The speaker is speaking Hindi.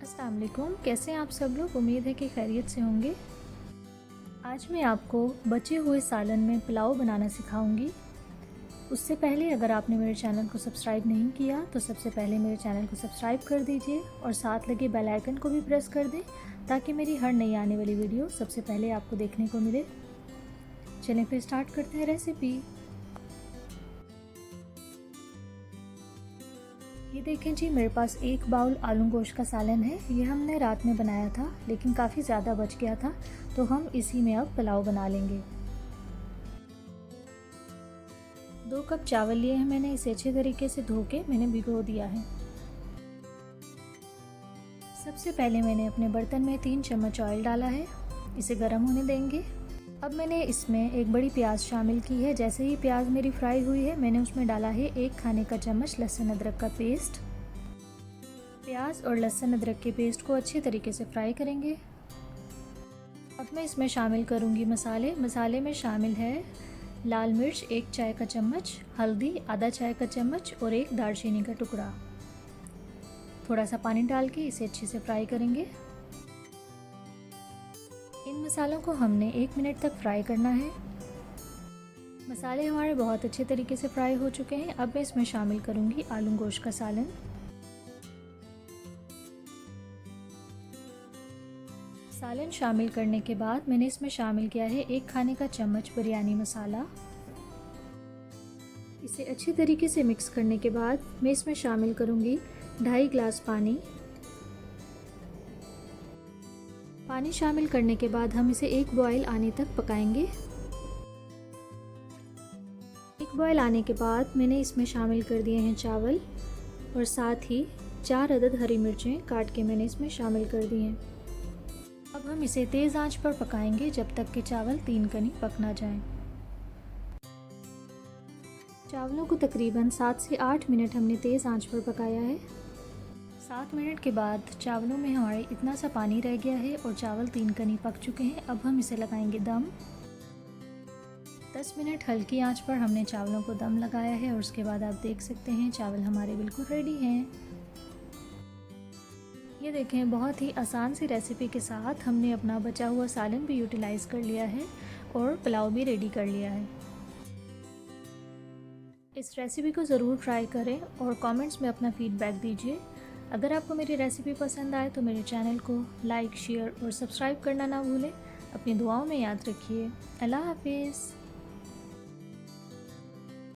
अस्सलाम वालेकुम। कैसे हैं आप सब लोग? उम्मीद है कि खैरियत से होंगे। आज मैं आपको बचे हुए सालन में पुलाव बनाना सिखाऊंगी। उससे पहले अगर आपने मेरे चैनल को सब्सक्राइब नहीं किया तो सबसे पहले मेरे चैनल को सब्सक्राइब कर दीजिए और साथ लगे बेल आइकन को भी प्रेस कर दें ताकि मेरी हर नई आने वाली वीडियो सबसे पहले आपको देखने को मिले। चलें फिर स्टार्ट करते हैं रेसिपी। ये देखें जी, मेरे पास एक बाउल आलू गोश्त का सालन है। ये हमने रात में बनाया था लेकिन काफ़ी ज़्यादा बच गया था तो हम इसी में अब पुलाव बना लेंगे। 2 कप चावल लिए हैं मैंने। इसे अच्छे तरीके से धो के मैंने भिगो दिया है। सबसे पहले मैंने अपने बर्तन में 3 चम्मच ऑयल डाला है। इसे गर्म होने देंगे। अब मैंने इसमें एक बड़ी प्याज शामिल की है। जैसे ही प्याज मेरी फ्राई हुई है मैंने उसमें डाला है 1 खाने का चम्मच लहसुन अदरक का पेस्ट। प्याज और लहसुन अदरक के पेस्ट को अच्छे तरीके से फ्राई करेंगे। अब मैं इसमें शामिल करूंगी मसाले में शामिल है लाल मिर्च 1 चाय का चम्मच, हल्दी आधा चाय का चम्मच और 1 दालचीनी का टुकड़ा। थोड़ा सा पानी डाल के इसे अच्छे से फ्राई करेंगे। इन मसालों को हमने 1 मिनट तक फ्राई करना है। मसाले हमारे बहुत अच्छे तरीके से फ्राई हो चुके हैं। अब मैं इसमें शामिल करूंगी आलू गोश्त का सालन। सालन शामिल करने के बाद मैंने इसमें शामिल किया है 1 खाने का चम्मच बिरयानी मसाला। इसे अच्छी तरीके से मिक्स करने के बाद मैं इसमें शामिल करूंगी 2.5 गिलास पानी। पानी शामिल करने के बाद हम इसे 1 बॉयल आने तक पकाएंगे। 1 बॉयल आने के बाद मैंने इसमें शामिल कर दिए हैं चावल और साथ ही 4 अदद हरी मिर्चें काट के मैंने इसमें शामिल कर दी हैं। अब हम इसे तेज़ आंच पर पकाएंगे जब तक कि चावल 3 कनी पक ना जाएं। चावलों को तकरीबन 7 से 8 मिनट हमने तेज़ आंच पर पकाया है। 7 मिनट के बाद चावलों में हमारे इतना सा पानी रह गया है और चावल 3 कनी पक चुके हैं। अब हम इसे लगाएंगे दम। 10 मिनट हल्की आंच पर हमने चावलों को दम लगाया है और उसके बाद आप देख सकते हैं चावल हमारे बिल्कुल रेडी हैं। ये देखें, बहुत ही आसान सी रेसिपी के साथ हमने अपना बचा हुआ सालन भी यूटिलाइज़ कर लिया है और पुलाव भी रेडी कर लिया है। इस रेसिपी को ज़रूर ट्राई करें और कमेंट्स में अपना फीडबैक दीजिए। अगर आपको मेरी रेसिपी पसंद आए तो मेरे चैनल को लाइक, शेयर और सब्सक्राइब करना ना भूलें। अपनी दुआओं में याद रखिए। अल्लाह हाफिज़।